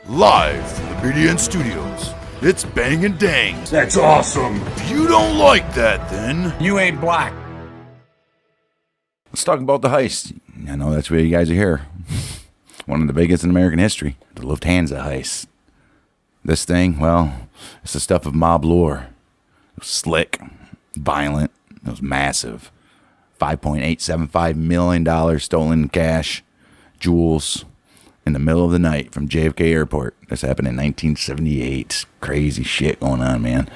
Live from the BDN Studios, it's Bang and Dang. That's awesome. If you don't like that, then You ain't black. let's talk about the heist. I know that's why you guys are here. One of the biggest in American history, the Lufthansa heist. This thing, well, it's the stuff of mob lore. It was slick, violent, it was massive. $5.875 million stolen cash, jewels, in the middle of the night from JFK Airport. This happened in 1978. Crazy shit going on, man.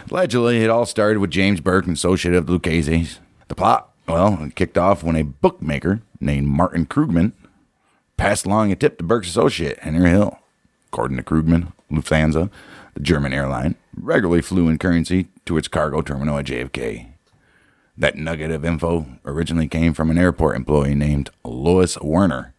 Allegedly, it all started with James Burke, an associate of the Lucchese's. The plot, well, it kicked off when a bookmaker named Martin Krugman passed along a tip to Burke's associate, Henry Hill. According to Krugman, Lufthansa, the German airline, regularly flew in currency to its cargo terminal at JFK. That nugget of info originally came from an airport employee named Louis Werner,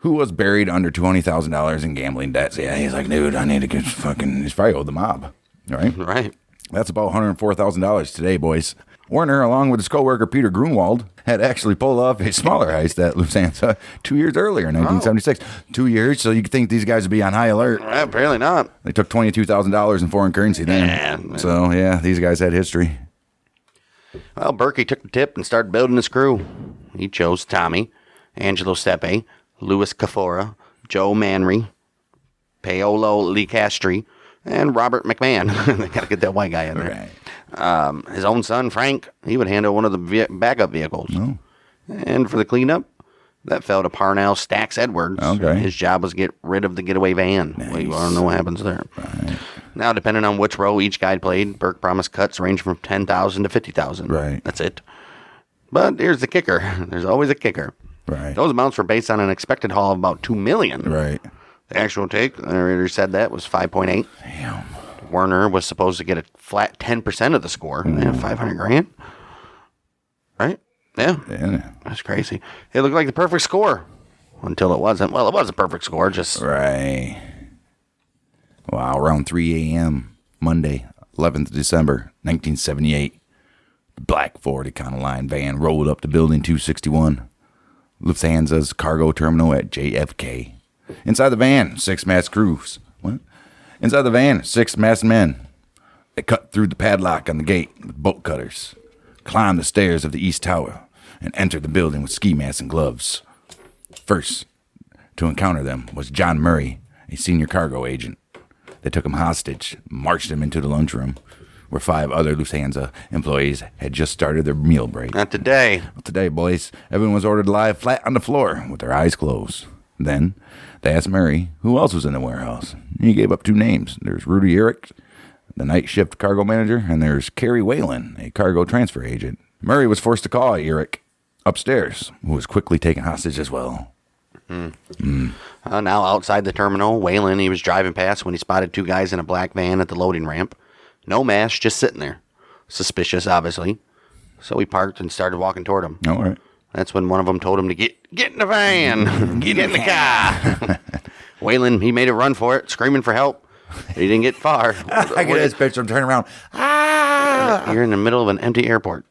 who was buried under $20,000 in gambling debts. Yeah, he's like, dude, I need to get fucking... He's probably owed the mob, right? Right. That's about $104,000 today, boys. Werner, along with his co-worker Peter Grunwald, had actually pulled off a smaller heist at Lufthansa 2 years earlier in 1976. 2 years, so you could think these guys would be on high alert. Apparently not. They took $22,000 in foreign currency then. Man. So, yeah, these guys had history. Well, Berkey took the tip and started building his crew. He chose Tommy, Angelo Steppe, Louis Cafora, Joe Manry, Paolo Licastri, and Robert McMahon. They got to get that white guy in there. Right. His own son, Frank, he would handle one of the backup vehicles. Oh. And for the cleanup, that fell to Parnell Stax Edwards. Okay. His job was to get rid of the getaway van. Nice. Well, you want to know what happens there. Right. Now, depending on which role each guy played, Burke promised cuts range from $10,000 to $50,000. Right. That's it. But here's the kicker. There's always a kicker. Right. Those amounts were based on an expected haul of about $2 million. Right. The actual take, I already said that, was 5.8. Damn. Werner was supposed to get a flat 10% of the score. Yeah, $500,000. Right? Yeah. Yeah. That's crazy. It looked like the perfect score until it wasn't. Well, it was a perfect score. Just Right. Wow, around 3 a.m., Monday, 11th of December, 1978, the black Ford Econoline van rolled up to Building 261, Lufthansa's cargo terminal at JFK. Inside the van, 6 masked crews. What? Inside the van, 6 masked men. They cut through the padlock on the gate with bolt cutters, climbed the stairs of the East Tower, and entered the building with ski masks and gloves. First to encounter them was John Murray, a senior cargo agent. They took him hostage, marched him into the lunchroom, where 5 other Lufthansa employees had just started their meal break. not today. Today, boys, everyone was ordered to lie flat on the floor with their eyes closed. Then they asked Murray who else was in the warehouse. He gave up 2 names. There's Rudy Eric, the night shift cargo manager, and there's Kerry Whalen, a cargo transfer agent. Murray was forced to call Eric upstairs, who was quickly taken hostage as well. Now outside the terminal, Whalen, he was driving past when he spotted 2 guys in a black van at the loading ramp. No mask, just sitting there. Suspicious, obviously. So he parked and started walking toward him. All right. That's when one of them told him to get in the van. Get in the car. Whalen, he made a run for it, screaming for help. He didn't get far. I get this picture. I'm turning around. Ah! You're in the middle of an empty airport.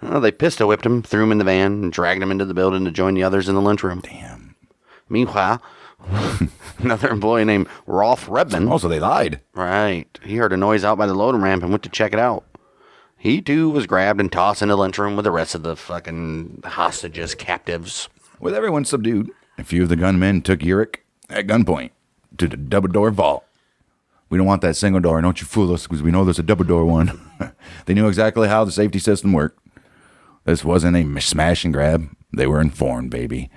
Well, they pistol whipped him, threw him in the van, and dragged him into the building to join the others in the lunchroom. Damn. Meanwhile, another employee named Rolf Redman. Oh, so they lied. Right. He heard a noise out by the loading ramp and went to check it out. He, too, was grabbed and tossed in the lunchroom with the rest of the fucking hostages, captives. With everyone subdued, a few of the gunmen took Eric at gunpoint to the double-door vault. We don't want that single door. Don't you fool us, because we know there's a double-door one. They knew exactly how the safety system worked. This wasn't a smash and grab. They were informed, baby.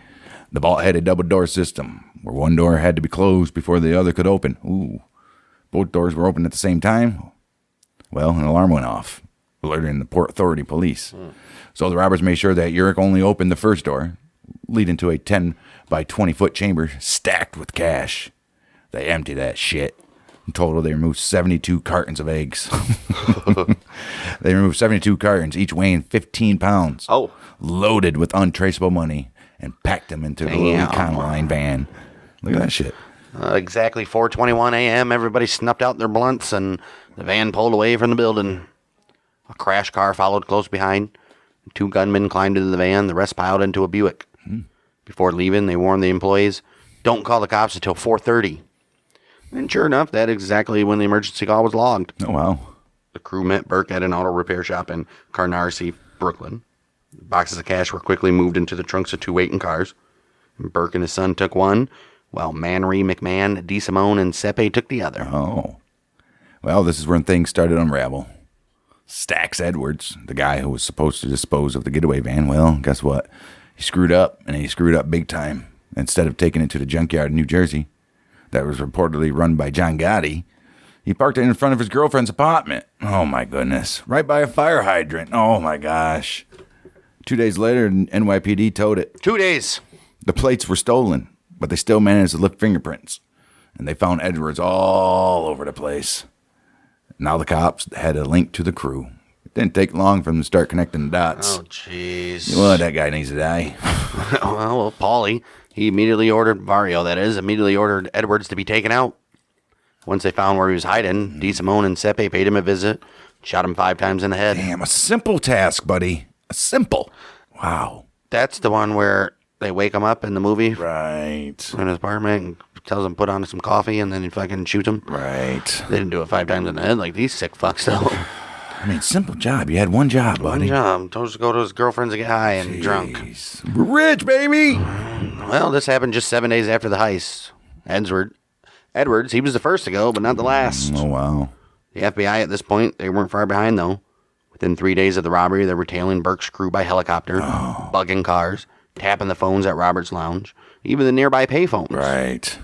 The vault had a double-door system, where one door had to be closed before the other could open. Ooh. Both doors were open at the same time. Well, an alarm went off, alerting the Port Authority police. So the robbers made sure that Eric only opened the first door, leading to a 10 by 20 foot chamber stacked with cash. They emptied that shit. In total, they removed 72 cartons of eggs. They removed 72 cartons, each weighing 15 pounds. Oh. Loaded with untraceable money, and packed them into the little Econoline van. Look at that shit. Exactly 4:21 a.m., everybody snuffed out their blunts, and the van pulled away from the building. A crash car followed close behind. 2 gunmen climbed into the van. The rest piled into a Buick. Before leaving, they warned the employees, don't call the cops until 4:30. And sure enough, that's exactly when the emergency call was logged. Oh, wow. The crew met Burke at an auto repair shop in Canarsie, Brooklyn. Boxes of cash were quickly moved into the trunks of two waiting cars. Burke and his son took one, while Manry, McMahon, DeSimone, and Sepe took the other. Oh. Well, this is when things started to unravel. Stax Edwards, the guy who was supposed to dispose of the getaway van, well, guess what? He screwed up, and he screwed up big time. Instead of taking it to the junkyard in New Jersey, that was reportedly run by John Gotti, he parked it in front of his girlfriend's apartment. Oh, my goodness. Right by a fire hydrant. Oh, my gosh. 2 days later, NYPD towed it. 2 days. The plates were stolen, but they still managed to lift fingerprints. And they found Edwards all over the place. Now the cops had a link to the crew. It didn't take long for them to start connecting the dots. Oh, jeez. Well, that guy needs to die. well, Paulie, he immediately ordered Edwards to be taken out. Once they found where he was hiding, DeSimone and Sepe paid him a visit, shot him 5 times in the head. Damn, a simple task, buddy. A simple. Wow. That's the one where they wake him up in the movie. Right. In his apartment and tells him to put on some coffee and then he fucking shoots him. Right. They didn't do it 5 times in the head like these sick fucks, though. I mean, simple job. You had one job, buddy. One job. Told us to go to his girlfriend's to get high and drunk. We're rich, baby. Well, this happened just 7 days after the heist. Edwards, he was the first to go, but not the last. Oh, wow. The FBI at this point, they weren't far behind, though. Within 3 days of the robbery, they were tailing Burke's crew by helicopter, bugging cars, tapping the phones at Robert's Lounge, even the nearby payphones. Right.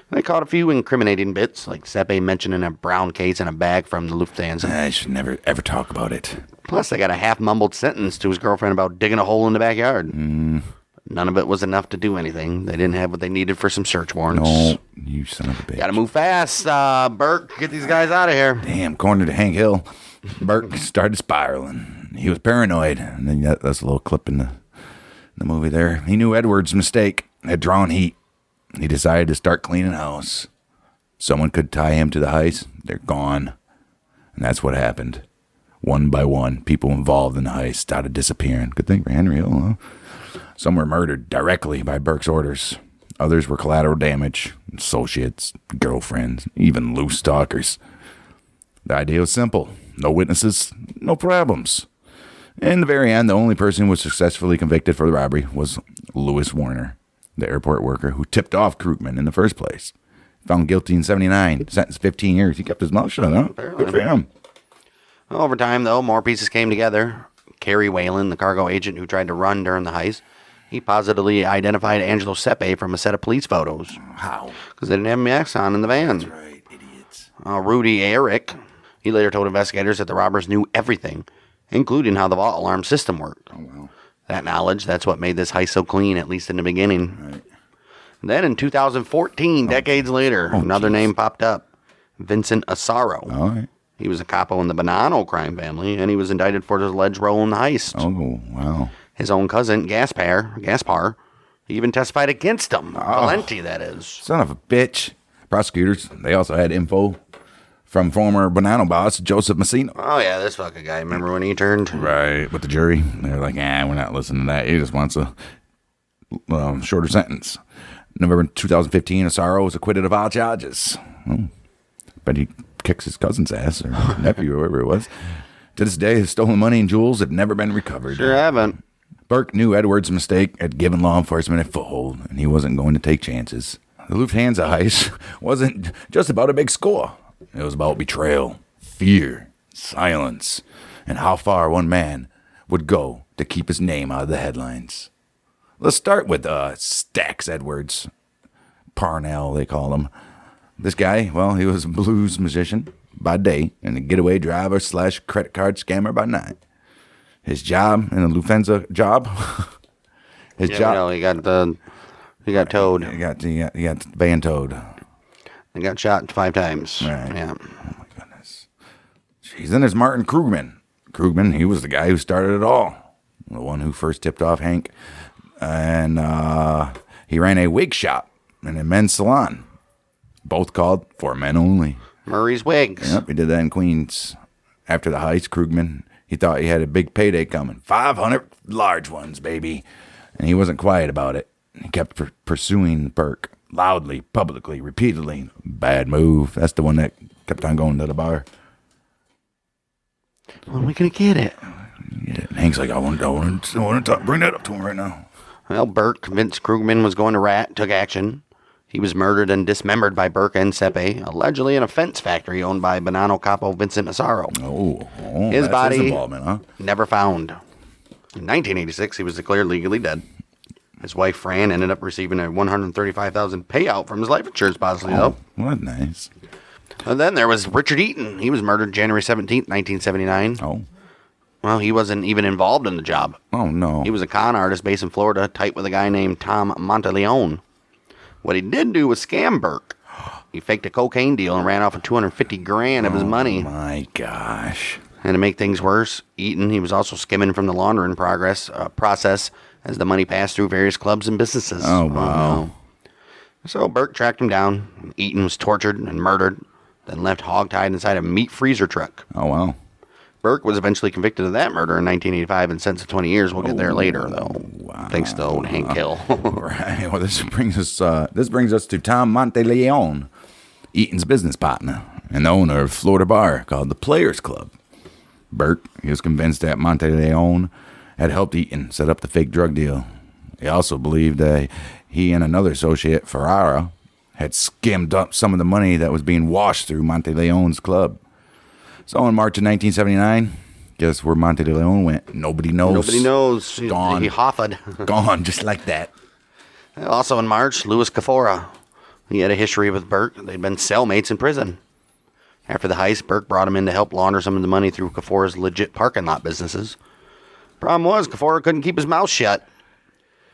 They caught a few incriminating bits, like Sepe mentioning a brown case in a bag from the Lufthansa. I should never, ever talk about it. Plus, they got a half-mumbled sentence to his girlfriend about digging a hole in the backyard. None of it was enough to do anything. They didn't have what they needed for some search warrants. No, you son of a bitch. Gotta move fast, Burke. Get these guys out of here. Damn, according to Hank Hill, Burke started spiraling. He was paranoid. And then that's a little clip in the movie there. He knew Edwards' mistake had drawn heat. He decided to start cleaning house. Someone could tie him to the heist. They're gone. And that's what happened. One by one, people involved in the heist started disappearing. Good thing for Henry Hill, huh? Some were murdered directly by Burke's orders. Others were collateral damage, associates, girlfriends, even loose stalkers. The idea was simple. No witnesses, no problems. In the very end, the only person who was successfully convicted for the robbery was Lewis Warner, the airport worker who tipped off Krugman in the first place. Found guilty in 1979, sentenced 15 years. He kept his mouth shut, huh? Good for him. Over time, though, more pieces came together. Kerry Whalen, the cargo agent who tried to run during the heist, he positively identified Angelo Sepe from a set of police photos. How? Because they didn't have masks on in the van. That's right, idiots. Rudy Eric, he later told investigators that the robbers knew everything, including how the vault alarm system worked. Oh, wow. That knowledge, that's what made this heist so clean, at least in the beginning. Right. Then in 2014, decades later, another name popped up. Vincent Asaro. All right. He was a capo in the Bonanno crime family, and he was indicted for his alleged role in the heist. Oh, wow. His own cousin, Gaspar, he even testified against him. Valenti, that is. Son of a bitch. Prosecutors, they also had info from former Bonanno boss, Joseph Messina. Oh, yeah, this fucking guy. Remember when he turned? Right, with the jury. They're like, we're not listening to that. He just wants a shorter sentence. November 2015, Asaro was acquitted of all charges. But he kicks his cousin's ass, or nephew, or whoever it was. To this day, his stolen money and jewels have never been recovered. Sure haven't. Burke knew Edwards' mistake had given law enforcement a foothold, and he wasn't going to take chances. The Lufthansa heist wasn't just about a big score. It was about betrayal, fear, silence, and how far one man would go to keep his name out of the headlines. Let's start with Stax Edwards. Parnell, they call him. This guy, well, he was a blues musician by day and a getaway driver / credit card scammer by night. His job in a Lufthansa job. He got towed. He got the van towed. He got shot 5 times. Right. Yeah. Oh my goodness. Jeez. Then there's Martin Krugman. Krugman, he was the guy who started it all. The one who first tipped off Hank. And he ran a wig shop and a men's salon. Both called For Men Only. Murray's Wigs. Yep, he did that in Queens. After the heist, Krugman, he thought he had a big payday coming. 500 large ones, baby. And he wasn't quiet about it. He kept pursuing Burke loudly, publicly, repeatedly, bad move. That's the one that kept on going to the bar. When are we going to get it? Yeah, Hank's like, I want to bring that up to him right now. Well, Burke, convinced Krugman was going to rat, took action. He was murdered and dismembered by Burke and Sepe, allegedly in a fence factory owned by Bonanno capo Vincent Asaro. His body involvement, huh? never found. In 1986, he was declared legally dead. His wife, Fran, ended up receiving a $135,000 payout from his life insurance policy, though. What nice. And then there was Richard Eaton. He was murdered January 17th, 1979. Oh. Well, he wasn't even involved in the job. Oh, no. He was a con artist based in Florida, tight with a guy named Tom Monteleone. What he did do was scam Burke. He faked a cocaine deal and ran off with $250,000 of his money. Oh, my gosh. And to make things worse, Eaton, he was also skimming from the laundering process as the money passed through various clubs and businesses. Oh, wow. So Burke tracked him down. Eaton was tortured and murdered, then left hogtied inside a meat freezer truck. Oh, wow. Brooke was eventually convicted of that murder in 1985 and sentenced to 20 years. We'll get there later, though. Wow. Thanks to old Hank Hill. Right. Well, this brings us to Tom Monteleone, Eaton's business partner and the owner of Florida bar called the Players Club. Burke, he was convinced that Monteleone had helped Eaton set up the fake drug deal. He also believed that he and another associate, Ferrara, had skimmed up some of the money that was being washed through Monteleone's club. So in March of 1979, guess where Monteleone went? Nobody knows. Nobody knows. Gone. He hoffed. Gone, just like that. Also in March, Louis Cafora. He had a history with Burke. They'd been cellmates in prison. After the heist, Burke brought him in to help launder some of the money through Cafora's legit parking lot businesses. Problem was, Cafora couldn't keep his mouth shut.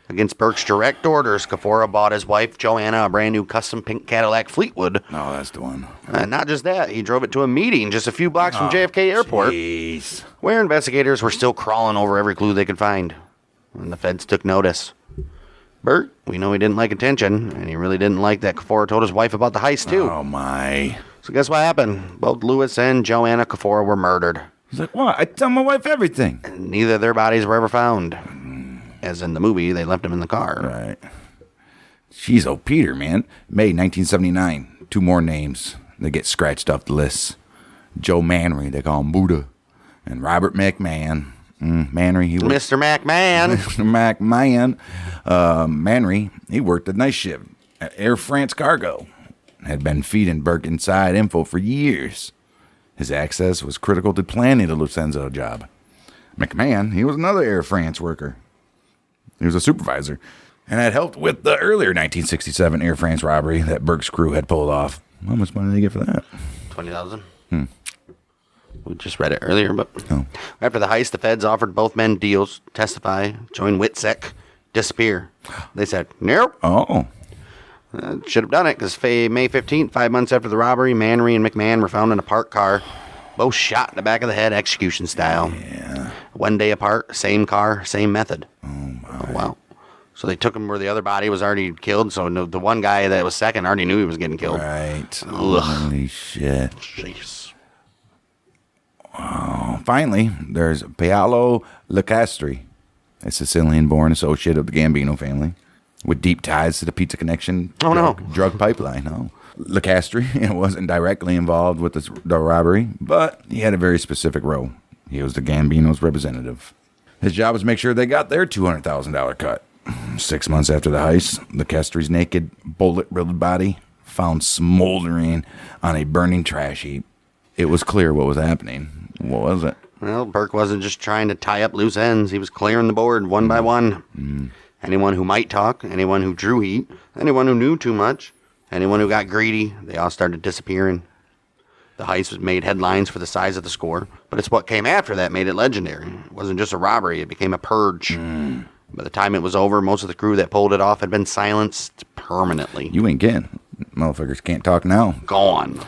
Against Burke's direct orders, Cafora bought his wife, Joanna, a brand new custom pink Cadillac Fleetwood. Oh, that's the one. And not just that, he drove it to a meeting just a few blocks from JFK Airport, Jeez. where investigators were still crawling over every clue they could find. And the feds took notice. Burke, we know he didn't like attention, and he really didn't like that Cafora told his wife about the heist, too. Oh, my. So guess what happened? Both Louis and Joanna Cafora were murdered. He's like, what? I tell my wife everything. And neither of their bodies were ever found. As in the movie, they left him in the car. Right. Jeez, oh, Peter, man. May 1979. Two more names that get scratched off the list. Joe Manry, they call him Buddha. And Robert McMahon. Manry, he worked. Mr. McMahon. Mr. McMahon. Manry, he worked the night shift at Air France Cargo. Had been feeding Burke inside info for years. His access was critical to planning the Lufthansa job. McMahon, he was another Air France worker. He was a supervisor and had helped with the earlier 1967 Air France robbery that Burke's crew had pulled off. How much money did they get for that? $20,000. We just read it earlier, but after the heist, the feds offered both men deals, testify, join WITSEC, disappear. They said, nope. Oh. Should have done it because May 15th, 5 months after the robbery, Manry and McMahon were found in a parked car, both shot in the back of the head, execution style. Yeah. 1 day apart, same car, same method. Oh, my. Oh, wow. So they took him where the other body was already killed, so the one guy that was second already knew he was getting killed. Right. Ugh. Holy shit. Jeez. Oh, finally, there's Paolo Lecastri, a Sicilian-born associate of the Gambino family, with deep ties to the Pizza Connection drug pipeline. Oh. Lecastri wasn't directly involved with the robbery, but he had a very specific role. He was the Gambino's representative. His job was to make sure they got their $200,000 cut. 6 months after the heist, Lecastri's naked, bullet-riddled body found smoldering on a burning trash heap. It was clear what was happening. What was it? Well, Burke wasn't just trying to tie up loose ends. He was clearing the board one by one. Anyone who might talk, anyone who drew heat, anyone who knew too much, anyone who got greedy, they all started disappearing. The heist made headlines for the size of the score, but it's what came after that made it legendary. It wasn't just a robbery, it became a purge. By the time it was over, most of the crew that pulled it off had been silenced permanently. You ain't getting. Motherfuckers can't talk now. Gone.